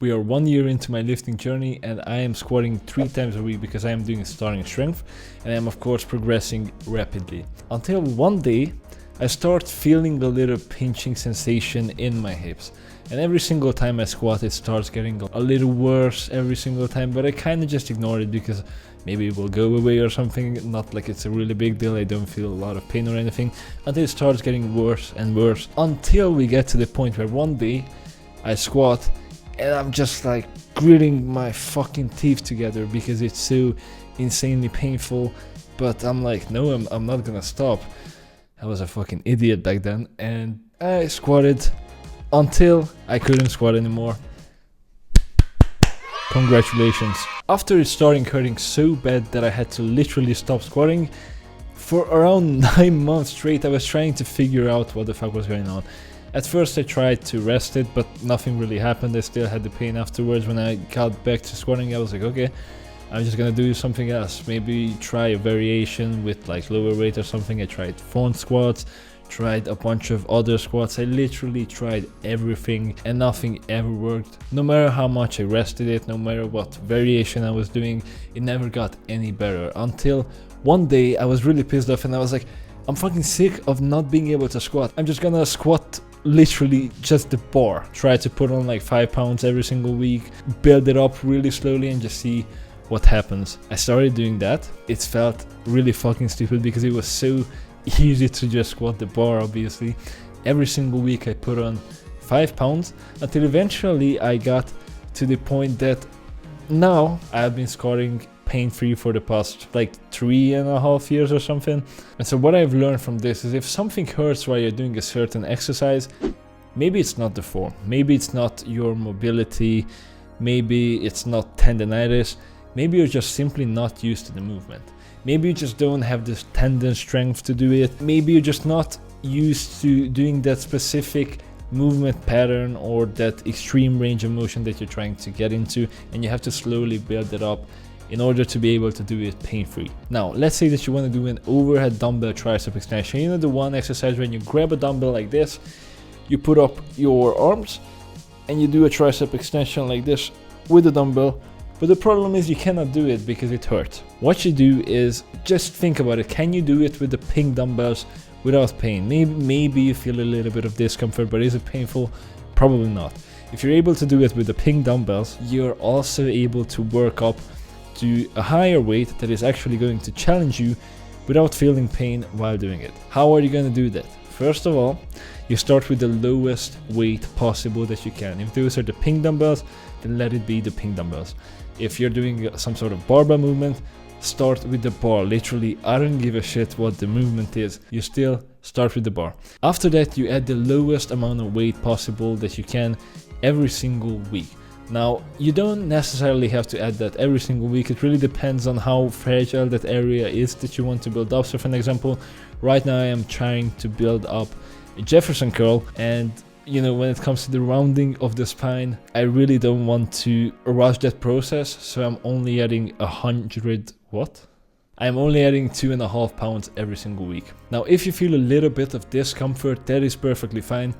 We are 1 year into my lifting journey and I am squatting 3 times a week because I am doing starting strength and I am of course progressing rapidly. Until one day I start feeling a little pinching sensation in my hips. And every single time I squat it starts getting a little worse every single time, but I kind of just ignore it because maybe it will go away or something. Not like it's a really big deal, I don't feel a lot of pain or anything, until it starts getting worse and worse, until we get to the point where one day I squat and I'm just like gritting my fucking teeth together because it's so insanely painful. But I'm like, no, I'm not gonna stop. I was a fucking idiot back then, and I squatted until I couldn't squat anymore. Congratulations. After it started hurting so bad that I had to literally stop squatting, for around 9 months straight I was trying to figure out what the fuck was going on. At first I tried to rest it, but nothing really happened. I still had the pain afterwards. When I got back to squatting, I was like, okay, I'm just gonna do something else. Maybe try a variation with like lower weight or something. I tried front squats, tried a bunch of other squats. I literally tried everything and nothing ever worked. No matter how much I rested it, no matter what variation I was doing, it never got any better. Until one day I was really pissed off and I was like, I'm fucking sick of not being able to squat. I'm just gonna squat literally just the bar. Try to put on like 5 pounds every single week, build it up really slowly and just see what happens. I started doing that. It felt really fucking stupid because it was so easy to just squat the bar, obviously. Every single week I put on 5 pounds until eventually I got to the point that now I've been squatting pain-free for the past like 3.5 years or something. And so what I've learned from this is if something hurts while you're doing a certain exercise, maybe it's not the form, maybe it's not your mobility, maybe it's not tendonitis, maybe you're just simply not used to the movement. Maybe you just don't have this tendon strength to do it. Maybe you're just not used to doing that specific movement pattern or that extreme range of motion that you're trying to get into, and you have to slowly build it up in order to be able to do it pain-free. Now, let's say that you want to do an overhead dumbbell tricep extension. You know the one exercise when you grab a dumbbell like this, you put up your arms, and you do a tricep extension like this with the dumbbell. But the problem is you cannot do it because it hurts. What you do is just think about it. Can you do it with the pink dumbbells without pain? Maybe you feel a little bit of discomfort, but is it painful? Probably not. If you're able to do it with the pink dumbbells, you're also able to work up to a higher weight that is actually going to challenge you without feeling pain while doing it. How are you going to do that? First of all, you start with the lowest weight possible that you can. If those are the pink dumbbells, then let it be the pink dumbbells. If you're doing some sort of barbell movement, start with the bar. Literally, I don't give a shit what the movement is. You still start with the bar. After that, you add the lowest amount of weight possible that you can every single week. Now, you don't necessarily have to add that every single week. It really depends on how fragile that area is that you want to build up. So for an example, right now I am trying to build up a Jefferson curl, and you know, when it comes to the rounding of the spine, I really don't want to rush that process. So I'm only adding 100, what? I'm only adding 2.5 pounds every single week. Now, if you feel a little bit of discomfort, that is perfectly fine.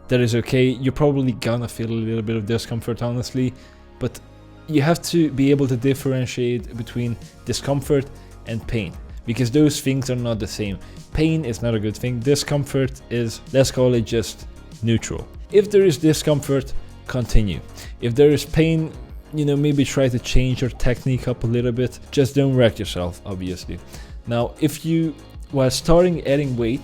That is okay. You're probably gonna feel a little bit of discomfort, honestly, but you have to be able to differentiate between discomfort and pain, because those things are not the same. Pain is not a good thing. Discomfort is, let's call it just neutral. If there is discomfort, continue. If there is pain, you know, maybe try to change your technique up a little bit. Just don't wreck yourself, obviously. Now, if you, while starting adding weight,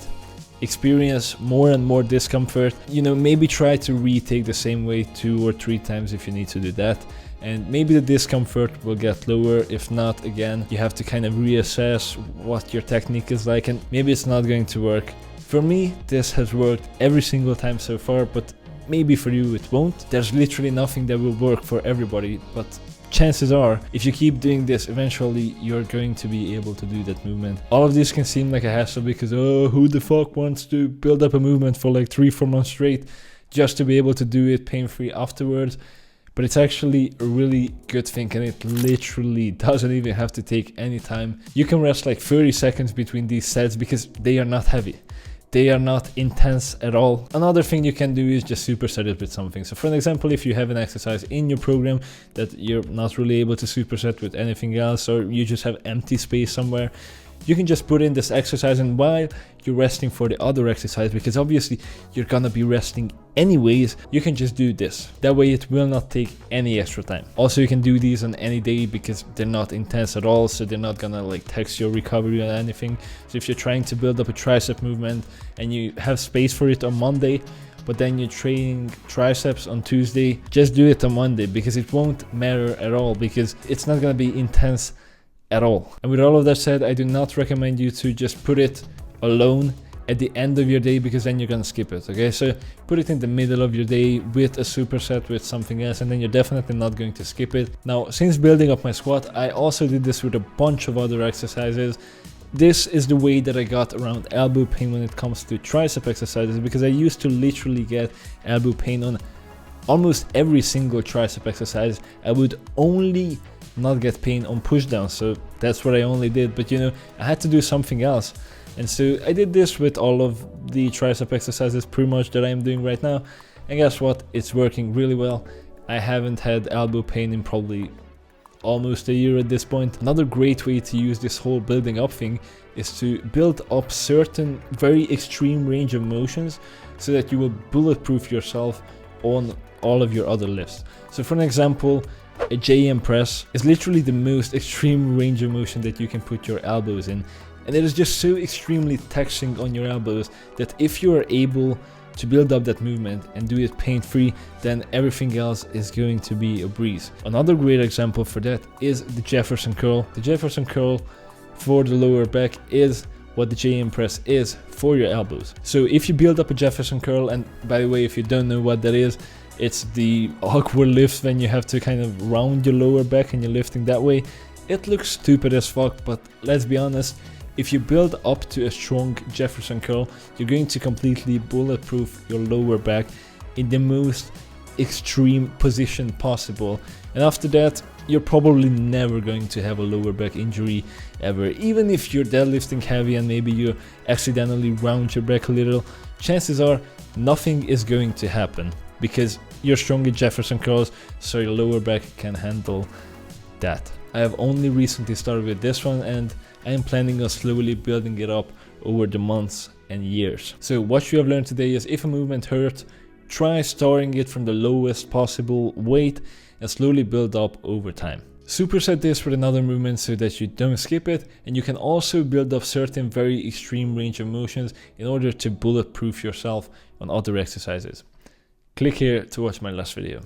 experience more and more discomfort, you know, maybe try to retake the same weight 2 or 3 times if you need to do that, and maybe the discomfort will get lower. If not, again, you have to kind of reassess what your technique is like, and maybe it's not going to work. For me, this has worked every single time so far, but maybe for you it won't. There's literally nothing that will work for everybody, but chances are, if you keep doing this, eventually you're going to be able to do that movement. All of this can seem like a hassle because, oh, who the fuck wants to build up a movement for like 3-4 months straight just to be able to do it pain-free afterwards? But it's actually a really good thing, and it literally doesn't even have to take any time. You can rest like 30 seconds between these sets because they are not heavy. they are not intense at all. Another thing you can do is just superset it with something. So for an example, if you have an exercise in your program that you're not really able to superset with anything else, or you just have empty space somewhere, you can just put in this exercise, and while you're resting for the other exercise, because obviously you're gonna be resting anyways, you can just do this. That way it will not take any extra time. Also, you can do these on any day because they're not intense at all, so they're not gonna like tax your recovery or anything. So if you're trying to build up a tricep movement and you have space for it on Monday, but then you're training triceps on Tuesday, just do it on Monday, because it won't matter at all, because it's not gonna be intense at all. And with all of that said, I do not recommend you to just put it alone at the end of your day, because then you're gonna skip it. Okay, so put it in the middle of your day with a superset with something else, and then you're definitely not going to skip it. Now, since building up my squat, I also did this with a bunch of other exercises. This is the way that I got around elbow pain when it comes to tricep exercises, because I used to literally get elbow pain on almost every single tricep exercise. I would only not get pain on push down, so that's what I only did. But you know, I had to do something else, and so I did this with all of the tricep exercises pretty much that I'm doing right now, and guess what, it's working really well. I haven't had elbow pain in probably almost a year at this point. Another great way to use this whole building up thing is to build up certain very extreme range of motions so that you will bulletproof yourself on all of your other lifts. So for an example, a JM press is literally the most extreme range of motion that you can put your elbows in, and it is just so extremely taxing on your elbows that if you are able to build up that movement and do it pain-free, then everything else is going to be a breeze. Another great example for that is the Jefferson curl. The Jefferson curl for the lower back is what the JM press is for your elbows. So if you build up a Jefferson curl, and by the way, if you don't know what that is, it's the awkward lift when you have to kind of round your lower back and you're lifting that way. It looks stupid as fuck, but let's be honest, if you build up to a strong Jefferson curl, you're going to completely bulletproof your lower back in the most extreme position possible. And after that, you're probably never going to have a lower back injury ever. Even if you're deadlifting heavy and maybe you accidentally round your back a little, chances are nothing is going to happen, because you're strong in Jefferson curls, so your lower back can handle that. I have only recently started with this one, and I am planning on slowly building it up over the months and years. So what you have learned today is, if a movement hurts, try starting it from the lowest possible weight and slowly build up over time. Superset this with another movement so that you don't skip it, and you can also build up certain very extreme range of motions in order to bulletproof yourself on other exercises. Click here to watch my last video.